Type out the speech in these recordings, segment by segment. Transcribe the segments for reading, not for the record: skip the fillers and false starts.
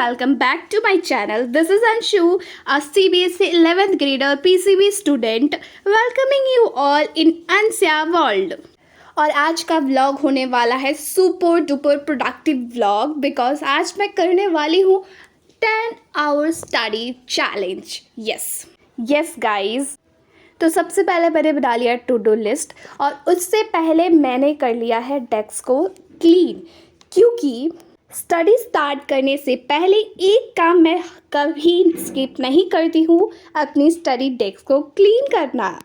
welcome back to my channel. This is Anshu, a CBSE 11th grader PCB student, welcoming you all in Ansya World. और आज का vlog होने वाला है super duper productive vlog because आज मैं करने वाली हूँ 10 hour study challenge. Yes guys. तो सबसे पहले मैंने बना लिया टू डू लिस्ट और उससे पहले मैंने कर लिया है डेस्क को क्लीन, क्योंकि स्टडी स्टार्ट करने से पहले एक काम मैं कभी स्किप नहीं करती हूँ, अपनी स्टडी डेस्क को क्लीन करना.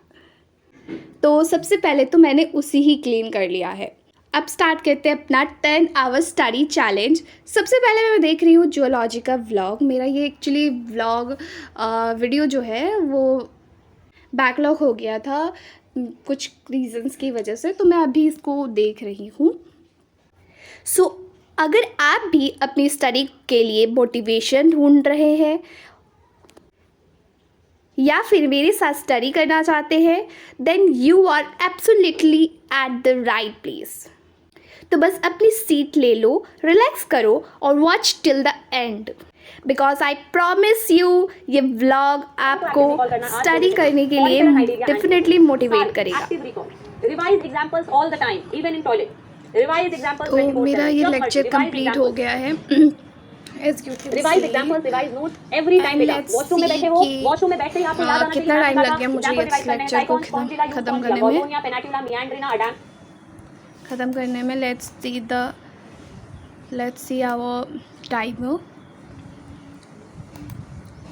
तो सबसे पहले तो मैंने उसी ही क्लीन कर लिया है. अब स्टार्ट करते हैं अपना 10 आवर स्टडी चैलेंज. सबसे पहले मैं देख रही हूँ जियोलॉजी का व्लॉग. मेरा ये एक्चुअली व्लॉग वीडियो जो है वो बैकलॉग हो गया था कुछ रीजंस की वजह से, तो मैं अभी इसको देख रही हूँ. सो अगर आप भी अपनी स्टडी के लिए मोटिवेशन ढूंढ रहे हैं या फिर मेरे साथ स्टडी करना चाहते हैं, then you are absolutely at the right place. तो बस अपनी सीट ले लो, रिलैक्स करो और watch till the end, because I promise you ये व्लॉग आपको स्टडी करने के लिए डेफिनेटनेटली मोटिवेट करेगा. तो मेरा ये लेक्चर कंप्लीट हो गया है. Revise examples, revise notes every time पे. वॉशरूम में बैठे हो, वॉशरूम में बैठे आपको याद आना चाहिए कितना टाइम लग गया मुझे इस लेक्चर को खत्म करने में. Let's see our timer.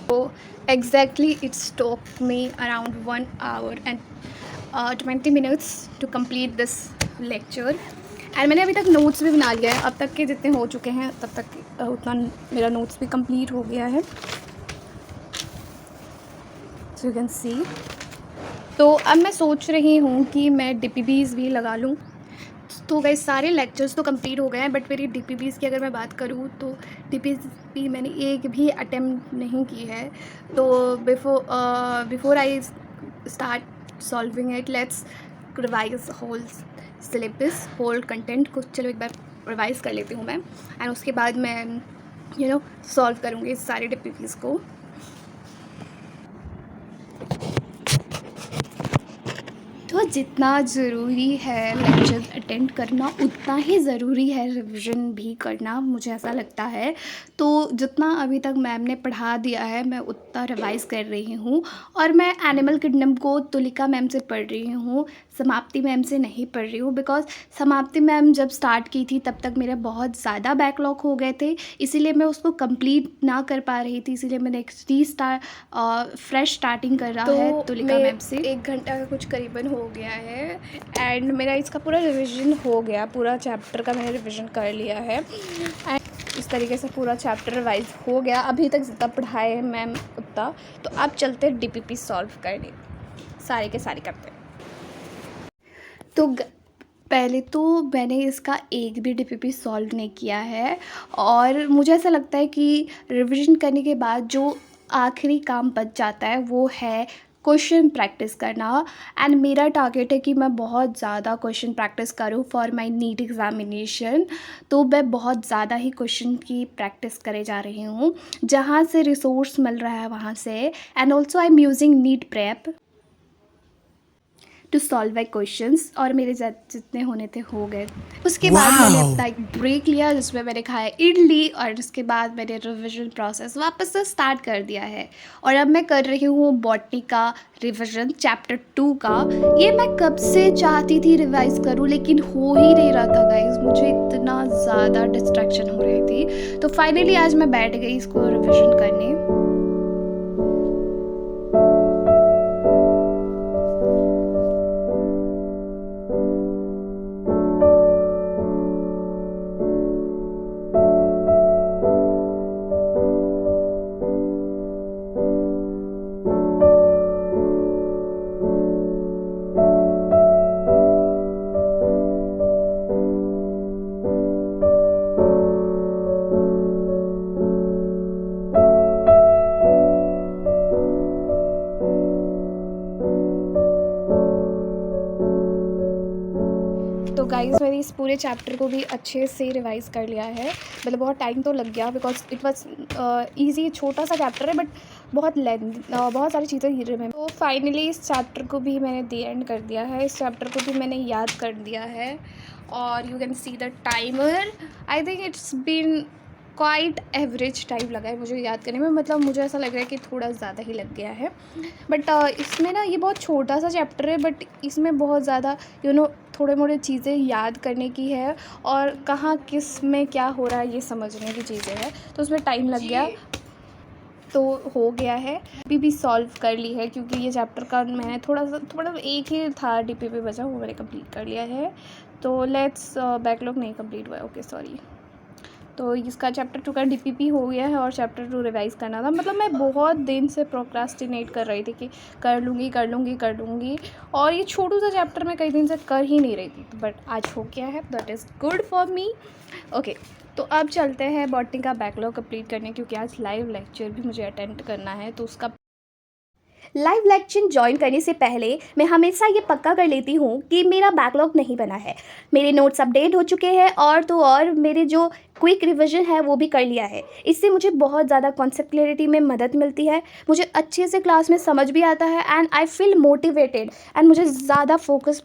So exactly it took me around 1 hour and 20 minutes to complete this lecture. And मैंने अभी तक नोट्स भी बना लिया है. अब तक के जितने हो चुके हैं तब तक उतना मेरा नोट्स भी कंप्लीट हो गया है. सो यू कैन सी. तो अब मैं सोच रही हूँ कि मैं DPBs भी लगा लूँ. तो गाइस सारे लेक्चर्स तो कंप्लीट हो गए हैं, बट मेरी DPBs की अगर मैं बात करूँ तो DPB मैंने एक भी अटेम्प्ट नहीं की है. तो before I start solving it, let's revise whole syllabus, whole content को चलो एक बार रिवाइज़ कर लेती हूँ मैं, एंड उसके बाद मैं सॉल्व करूँगी सारे DPBs को. तो जितना ज़रूरी है लेक्चर अटेंड करना, उतना ही ज़रूरी है रिवीजन भी करना, मुझे ऐसा लगता है. तो जितना अभी तक मैम ने पढ़ा दिया है मैं उतना रिवाइज़ कर रही हूँ. और मैं एनिमल किंगडम को तुलिका मैम से पढ़ रही हूँ, समाप्ति मैम से नहीं पढ़ रही हूँ, बिकॉज समाप्ति मैम जब स्टार्ट की थी तब तक मेरे बहुत ज़्यादा बैकलॉग हो गए थे, इसीलिए मैं उसको कंप्लीट ना कर पा रही थी. इसीलिए मैंने फ्रेश स्टार्टिंग कर रहा है तुलिका मैम से. 1 घंटा का कुछ करीबन हो गया है एंड मेरा इसका पूरा रिवीजन हो गया. पूरा चैप्टर का मैंने रिवीजन कर लिया है एंड इस तरीके से पूरा चैप्टर रिवाइज हो गया. अभी तक जितना पढ़ाए हैं मैम उतना. तो अब चलते हैं DPP सॉल्व करने, सारे के सारे करते हैं. तो पहले तो मैंने इसका एक भी DPP सॉल्व नहीं किया है, और मुझे ऐसा लगता है कि रिवीजन करने के बाद जो आखिरी काम बच जाता है वो है क्वेश्चन प्रैक्टिस करना. एंड मेरा टारगेट है कि मैं बहुत ज़्यादा क्वेश्चन प्रैक्टिस करूँ फॉर माय नीट एग्ज़ामिनेशन. तो मैं बहुत ज़्यादा ही क्वेश्चन की प्रैक्टिस करे जा रही हूँ, जहाँ से रिसोर्स मिल रहा है वहाँ से. And also I am using NEET prep to solve my questions, और मेरे जितने होने थे हो गए. उसके बाद मैंने अपना एक ब्रेक लिया जिसमें मैंने खाया इडली, और उसके बाद मैंने रिविजन प्रोसेस वापस से स्टार्ट कर दिया है. और अब मैं कर रही हूँ बॉटनी का रिविजन चैप्टर 2 का. ये मैं कब से चाहती थी रिवाइज करूँ, लेकिन हो ही नहीं रहा था गाइज. मुझे इतना ज़्यादा डिस्ट्रैक्शन हो रही थी. तो फाइनली आज मैं बैठ गई इसको रिविजन करने. गाइस मैंने इस पूरे चैप्टर को भी अच्छे से रिवाइज़ कर लिया है, मतलब बहुत टाइम तो लग गया बिकॉज इट वाज ईजी, छोटा सा चैप्टर है बट बहुत बहुत सारी चीज़ें रिमेम्बर। तो फाइनली इस चैप्टर को भी मैंने दी एंड कर दिया है, इस चैप्टर को भी मैंने याद कर दिया है और you can see the timer. I think it's been quite average time लगा है मुझे याद करने में, मतलब मुझे ऐसा लग रहा है कि थोड़ा ज़्यादा ही लग गया है। बट इसमें ना ये बहुत छोटा सा चैप्टर है बट इसमें बहुत ज़्यादा थोड़े मोड़े चीज़ें याद करने की है और कहाँ किस में क्या हो रहा है ये समझने की चीज़ें हैं, तो उसमें टाइम लग गया। तो हो गया है, अभी भी सॉल्व कर ली है क्योंकि ये चैप्टर का मैंने थोड़ा एक ही था डीपीपी बचा, वो मैंने कंप्लीट कर लिया है। तो लेट्स बैकलॉग नहीं कंप्लीट हुआ है, ओके सॉरी। तो इसका चैप्टर 2 का डीपीपी हो गया है और चैप्टर 2 रिवाइज़ करना था। मतलब मैं बहुत दिन से प्रोक्रास्टिनेट कर रही थी कि कर लूँगी और ये छोटू सा चैप्टर मैं कई दिन से कर ही नहीं रही थी, बट आज हो गया है, that is good for me. Okay, तो अब चलते हैं बॉटनी का बैकलॉग कंप्लीट करने क्योंकि आज लाइव लेक्चर भी मुझे अटेंड करना है। तो उसका लाइव लेक्चर ज्वाइन करने से पहले मैं हमेशा ये पक्का कर लेती हूँ कि मेरा बैकलॉग नहीं बना है, मेरे नोट्स अपडेट हो चुके हैं और तो और मेरे जो क्विक रिवीजन है वो भी कर लिया है। इससे मुझे बहुत ज़्यादा कॉन्सेप्ट क्लैरिटी में मदद मिलती है, मुझे अच्छे से क्लास में समझ भी आता है and I feel motivated and मुझे ज़्यादा फोकस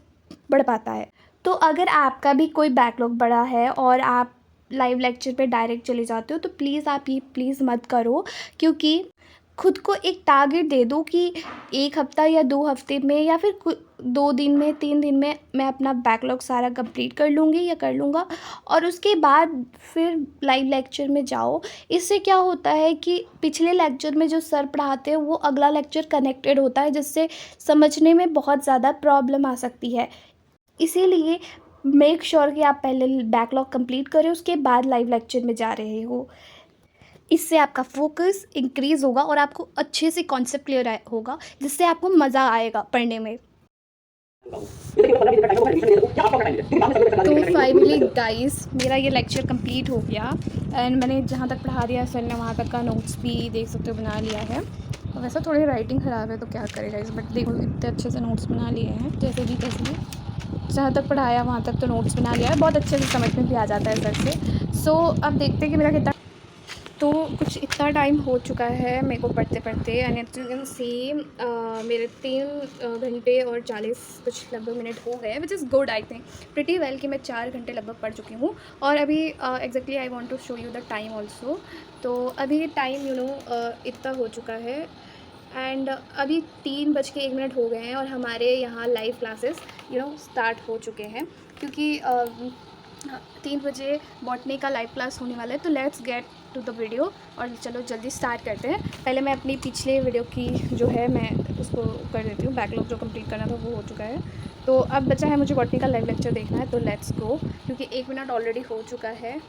बढ़ पाता है। तो अगर आपका भी कोई बैकलॉग बड़ा है और आप लाइव लेक्चर पे डायरेक्ट चले जाते हो तो प्लीज़ आप ये प्लीज़ मत करो, क्योंकि खुद को एक टारगेट दे दो कि 1 हफ़्ता या 2 हफ़्ते में या फिर 2 दिन में 3 दिन में मैं अपना बैकलॉग सारा कंप्लीट कर लूँगी या कर लूँगा और उसके बाद फिर लाइव लेक्चर में जाओ। इससे क्या होता है कि पिछले लेक्चर में जो सर पढ़ाते हैं वो अगला लेक्चर कनेक्टेड होता है, जिससे समझने में बहुत ज़्यादा प्रॉब्लम आ सकती है। इसीलिए मेक श्योर कि आप पहले बैकलॉग कंप्लीट करें, उसके बाद लाइव लेक्चर में जा रहे हो। इससे आपका फोकस इंक्रीज़ होगा और आपको अच्छे से कॉन्सेप्ट क्लियर होगा, जिससे आपको मज़ा आएगा पढ़ने में। तो फाइनली गाइस मेरा ये लेक्चर कंप्लीट हो गया एंड मैंने जहाँ तक पढ़ा दिया सर ने वहाँ तक का नोट्स भी देख सकते हो बना लिया है। वैसे थोड़ी राइटिंग ख़राब है तो क्या करें गाइस, बट देखो इतने अच्छे से नोट्स बना लिए हैं, जैसे भी जहाँ तक पढ़ाया वहाँ तक तो नोट्स बना लिया है, बहुत अच्छे से समझ में भी आ जाता है सर से। सो अब देखते हैं कि मेरा कितना, तो कुछ इतना टाइम हो चुका है मेरे को पढ़ते पढ़ते एंड यू कैन सी मेरे 3 घंटे और 40 कुछ लगभग मिनट हो गए, which is good I think pretty well कि मैं 4 घंटे लगभग पढ़ चुकी हूँ। और अभी exactly I want to show you the time also. तो अभी टाइम इतना हो चुका है एंड अभी 3:01 हो गए हैं और हमारे यहाँ लाइव क्लासेस स्टार्ट हो चुके हैं, क्योंकि 3 बजे बॉटनी का लाइव क्लास होने वाला है। तो let's get to the video और चलो जल्दी स्टार्ट करते हैं। पहले मैं अपनी पिछले वीडियो की जो है मैं उसको कर देती हूँ, बैकलॉग जो कंप्लीट करना था वो हो चुका है। तो अब बचा है मुझे बॉटनी का लाइव लेक्चर देखना है, तो लेट्स गो, क्योंकि 1 मिनट ऑलरेडी हो चुका है।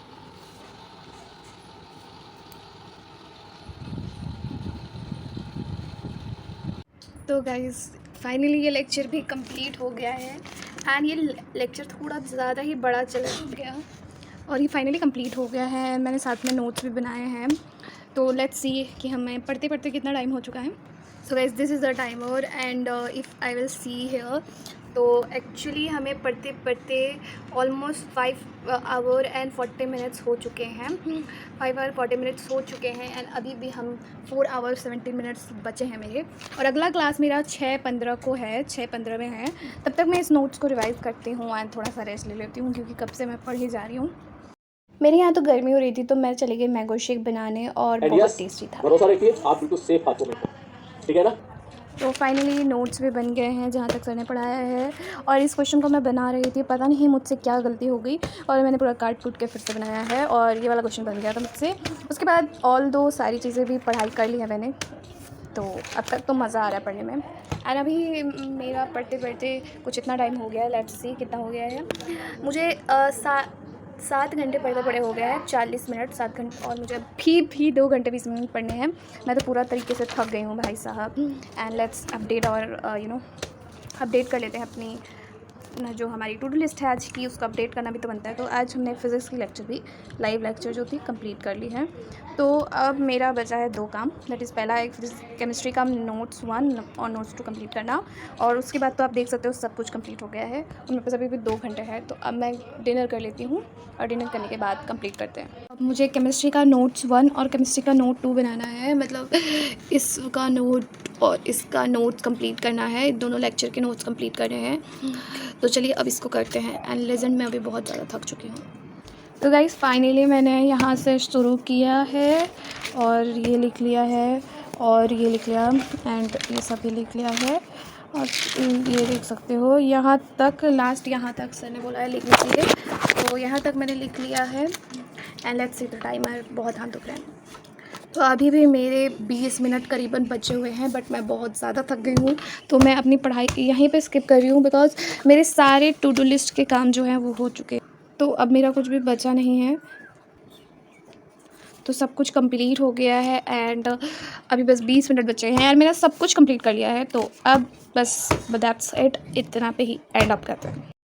तो गाइज़ फाइनली ये लेक्चर भी कंप्लीट हो गया है एंड ये लेक्चर थोड़ा ज़्यादा ही बड़ा चला गया और ये फाइनली कंप्लीट हो गया है। मैंने साथ में नोट्स भी बनाए हैं, तो लेट्स सी कि हमें पढ़ते पढ़ते कितना टाइम हो चुका है। So guys this is the timer and if I will see here, तो एक्चुअली हमें पढ़ते पढ़ते ऑलमोस्ट 5 आवर एंड 40 मिनट्स हो चुके हैं, 5 आवर 40 मिनट्स हो चुके हैं एंड अभी भी हम 4 आवर 17 मिनट्स बचे हैं मेरे। और अगला क्लास मेरा 6:15 को है, 6:15 में है। तब तक मैं इस नोट्स को रिवाइज़ करती हूँ एंड थोड़ा सा रेस्ट ले लेती हूँ, क्योंकि कब से मैं पढ़ ही जा रही हूँ। मेरे यहाँ तो गर्मी हो रही थी तो मैं चली गई मैंगो शेक बनाने और बहुत टेस्टी था। भरोसा रखिए, आप बिल्कुल सेफ हाथों में, ठीक है ना। तो फाइनली नोट्स भी बन गए हैं जहाँ तक सर ने पढ़ाया है, और इस क्वेश्चन को मैं बना रही थी, पता नहीं मुझसे क्या गलती हो गई और मैंने पूरा काट कूट के फिर से बनाया है और ये वाला क्वेश्चन बन गया था मुझसे। उसके बाद ऑल दो सारी चीज़ें भी पढ़ाई कर ली है मैंने, तो अब तक तो मज़ा आ रहा है पढ़ने में। एंड अभी मेरा पढ़ते पढ़ते कुछ इतना टाइम हो गया है, लेट्स सी कितना हो गया है। मुझे 7 घंटे पढ़ते पढ़े हो गया है, 40 मिनट 7 घंटे, और मुझे अभी भी 2 घंटे 20 मिनट पढ़ने हैं। मैं तो पूरा तरीके से थक गई हूँ भाई साहब। एंड लेट्स अपडेट और अपडेट कर लेते हैं अपनी जो हमारी टू डू लिस्ट है आज की उसको अपडेट करना भी तो बनता है। तो आज हमने फ़िज़िक्स की लेक्चर भी लाइव लेक्चर जो थी कंप्लीट कर ली है। तो अब मेरा बचा है 2 काम, दैट इज़ पहला एक केमिस्ट्री का नोट्स 1 और नोट्स 2 कंप्लीट करना, और उसके बाद तो आप देख सकते हो सब कुछ कंप्लीट हो गया है और मेरे पास अभी भी 2 घंटे हैं। तो अब मैं डिनर कर लेती हूँ और डिनर करने के बाद कंप्लीट करते हैं। अब मुझे केमिस्ट्री का नोट्स 1 और केमिस्ट्री का नोट 2 बनाना है, मतलब इसका नोट और इसका नोट्स कंप्लीट करना है, दोनों लेक्चर के नोट्स कंप्लीट करने हैं। तो चलिए अब इसको करते हैं। एंड लेजेंड में अभी बहुत ज़्यादा थक चुकी हूँ। तो गाइस फाइनली मैंने यहाँ से शुरू किया है और ये लिख लिया है और ये लिख लिया एंड ये सब भी लिख लिया है, और ये देख सकते हो यहाँ तक, लास्ट यहाँ तक सर ने बोला है लिखने के लिए, तो यहाँ तक मैंने लिख लिया है। And let's see the timer, बहुत हाथ दुख रहे हैं। तो अभी भी मेरे 20 मिनट करीबन बचे हुए हैं, बट मैं बहुत ज़्यादा थक गई हूँ, तो मैं अपनी पढ़ाई यहीं पे स्किप कर रही हूँ बिकॉज़ मेरे सारे टू डू लिस्ट के काम जो हैं वो हो चुके हैं। तो अब मेरा कुछ भी बचा नहीं है, तो सब कुछ कंप्लीट हो गया है एंड अभी बस 20 मिनट बचे हैं और मेरा सब कुछ कंप्लीट कर लिया है। तो अब बस दैट्स इट, इतना पे ही एंड अप करते हैं।